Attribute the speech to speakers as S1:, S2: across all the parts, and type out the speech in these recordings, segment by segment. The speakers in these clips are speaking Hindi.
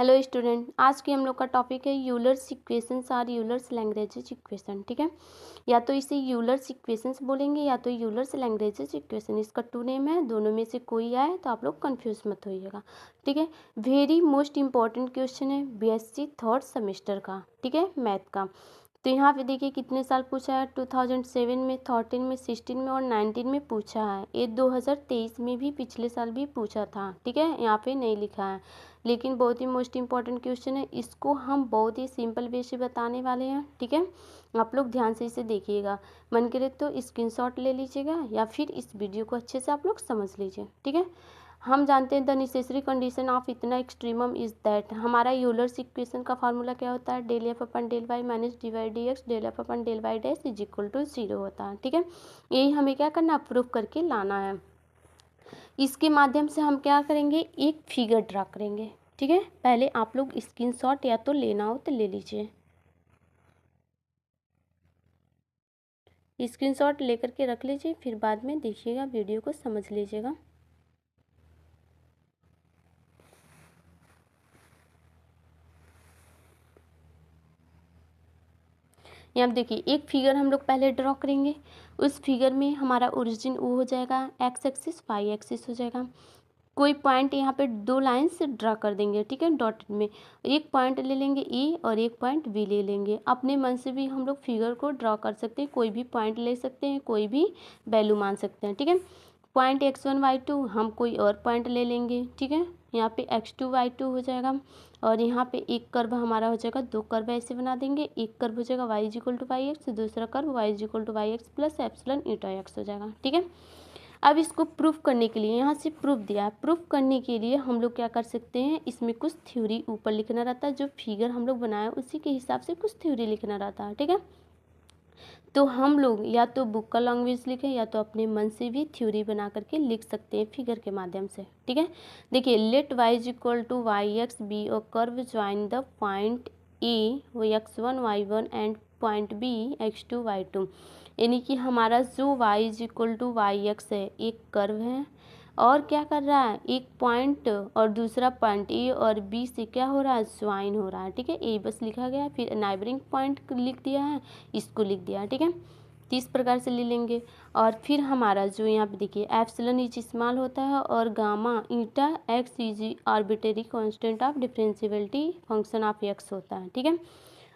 S1: हेलो स्टूडेंट, आज की हम लोग का टॉपिक है यूलर्स इक्वेशंस और यूलर्स लैग्रेंज इक्वेशन। ठीक है, या तो इसे यूलर्स इक्वेशंस बोलेंगे या तो यूलर्स लैग्रेंज इक्वेशन। इसका टू नेम है, दोनों में से कोई आए तो आप लोग कंफ्यूज मत होइएगा। ठीक है, वेरी मोस्ट इंपॉर्टेंट क्वेश्चन है बीएससी थर्ड सेमेस्टर का। ठीक है, मैथ का। तो यहाँ पे देखिए कितने साल पूछा है, 2007 में, 13 में, 16 में और 19 में पूछा है। ये 2023 में भी पिछले साल भी पूछा था। ठीक है, यहाँ पे नहीं लिखा है, लेकिन बहुत ही मोस्ट इंपॉर्टेंट क्वेश्चन है। इसको हम बहुत ही सिंपल वे से बताने वाले हैं। ठीक है, आप लोग ध्यान से इसे देखिएगा, मन करे तो स्क्रीनशॉट ले लीजिएगा या फिर इस वीडियो को अच्छे से आप लोग समझ लीजिए। ठीक है, हम जानते हैं द नेसेसरी कंडीशन ऑफ इतना एक्सट्रीमम इज दैट। हमारा यूलर्स इक्वेशन का फार्मूला क्या होता है, del f upon del y minus d y d x del f upon del y dash is equal to 0 होता है। ठीक है, यही हमें क्या करना, प्रूफ करके लाना है। इसके माध्यम से हम क्या करेंगे, एक फिगर ड्रा करेंगे। ठीक है, पहले आप लोग स्क्रीनशॉट या तो लेना हो तो ले लीजिए, स्क्रीनशॉट लेकर के रख लीजिए, फिर बाद में देखिएगा, वीडियो को समझ लीजिएगा। यहाँ देखिए एक फिगर हम लोग पहले ड्रॉ करेंगे। उस फिगर में हमारा ओरिजिन वो हो जाएगा एक्स एक्सिस, वाई एक्सिस हो जाएगा। कोई पॉइंट यहाँ पे दो लाइन्स ड्रा कर देंगे। ठीक है, डॉटेड में एक पॉइंट ले लेंगे ए और एक पॉइंट बी ले लेंगे। अपने मन से भी हम लोग फिगर को ड्रॉ कर सकते हैं, कोई भी पॉइंट ले सकते हैं, कोई भी वैल्यू मान सकते हैं। ठीक है, पॉइंट x1 y2 हम कोई और पॉइंट ले लेंगे। ठीक है, यहाँ पे x2 y2 हो जाएगा और यहाँ पे एक कर्व हमारा हो जाएगा, दो कर्व ऐसे बना देंगे। एक कर्व हो जाएगा y equal to Y X, दूसरा curve y equal to Y x plus epsilon eta x हो जाएगा। ठीक है, अब इसको प्रूफ करने के लिए यहाँ से प्रूफ दिया है। प्रूफ करने के लिए हम लोग क्या कर सकते हैं, इसमें कुछ थ्योरी ऊपर लिखना रहता है। जो फिगर हम लोग बनाए उसी के हिसाब से कुछ थ्योरी लिखना रहता है। ठीक है, तो हम लोग या तो बुक का लैंग्वेज लिखें या तो अपने मन से भी थ्योरी बना करके लिख सकते हैं फिगर के माध्यम से। ठीक है, देखिए let y equal to Y X B और curve join the point A x1 y1 and point B x2 y2। यानी कि हमारा जो y equal to Y X है, एक कर्व है और क्या कर रहा है, एक पॉइंट और दूसरा पॉइंट ए और बी से क्या हो रहा है, ज्वाइन हो रहा है। ठीक है, ए बस लिखा गया, फिर नाइबरिंग पॉइंट लिख दिया है, इसको लिख दिया। ठीक है, तो इस प्रकार से ले लेंगे। और फिर हमारा जो यहाँ पे देखिए एप्सिलॉन इज स्मॉल होता है और gamma eta x is arbitrary constant of differentiability function of x होता है। ठीक है,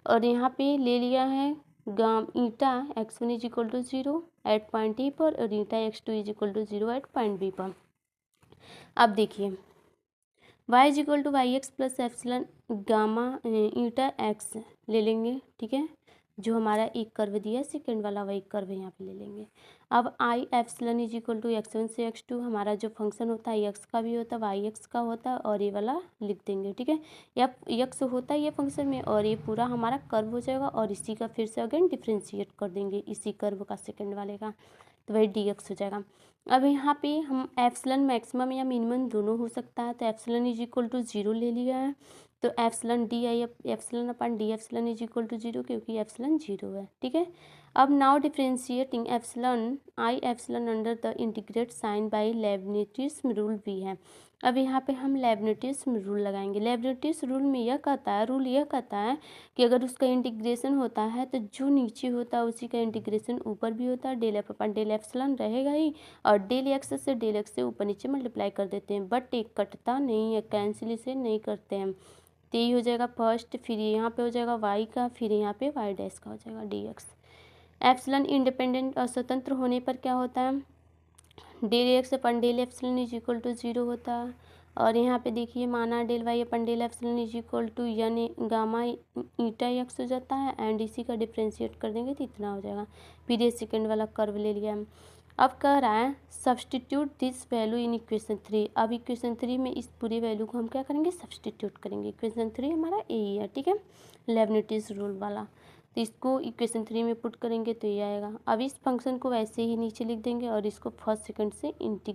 S1: और यहाँ पे ले लिया है gamma eta x1 is equal to 0 at point a पर और eta x2 is equal to 0 at point b पर। अब देखिए y is equal to Y x plus epsilon gamma eta x ले लेंगे। ठीक है, जो हमारा एक कर्व दिया है सेकेंड वाला वही कर्व यहाँ पे ले लेंगे। अब I epsilon is equal to x1 से x2, हमारा जो फंक्शन होता है x का भी होता है वाई एक्स का होता है और ये वाला लिख देंगे। ठीक है, या x होता है ये फंक्शन में और ये पूरा हमारा कर्व हो जाएगा और इसी का फिर से अगेन डिफ्रेंशिएट कर देंगे इसी कर्व का सेकेंड वाले का, तो वही dx हो जाएगा। अब यहाँ पे हम एप्सिलॉन मैक्सिमम या मिनिमम दोनों हो सकता है, तो एप्सिलॉन इज इक्वल टू 0 ले लिया है, तो एप्सिलॉन डी आई एप्सिलॉन अपन D epsilon is equal to 0 क्योंकि एप्सिलॉन 0 है। ठीक है, अब now differentiating epsilon I epsilon under the integrate sign by Leibniz rule भी है। अब यहाँ पे हम लेबनिज़ रूल लगाएंगे। लेबनिज़ रूल में यह कहता है, रूल यह कहता है कि अगर उसका इंटीग्रेशन होता है तो जो नीचे होता है उसी का इंटीग्रेशन ऊपर भी होता है। Del f upon del epsilon रहेगा ही और डेल एक्स से डेल एक्स से ऊपर नीचे मल्टीप्लाई कर देते हैं, बट एक कटता नहीं है, कैंसिल इसे नहीं करते हैं। तो ये हो जाएगा फर्स्ट, फिर यहाँ पे हो जाएगा वाई का, फिर यहाँ पे वाई डैश का हो जाएगा डी एक्स। एप्सिलॉन इंडिपेंडेंट और स्वतंत्र होने पर क्या होता है, del x upon del epsilon is equal to 0 होता है। और यहाँ पे देखिए माना del y upon del epsilon is equal to यानी गामा ईटा एक्स हो जाता है एंड इसी का डिफ्रेंशिएट कर देंगे तो इतना हो जाएगा। फिर ये सेकेंड वाला कर्व ले लिया। अब कह रहा है substitute this value in equation 3। अब इक्वेशन 3 में इस पूरी वैल्यू को हम क्या करेंगे, सब्सटीट्यूट करेंगे। इक्वेशन 3 हमारा यही है। ठीक है, लेबनिज़ रूल वाला, तो इसको इक्वेशन 3 में पुट करेंगे तो ये आएगा। अब इस फंक्शन को वैसे ही नीचे लिख देंगे और इसको फर्स्ट सेकंड से इंटीग्रेट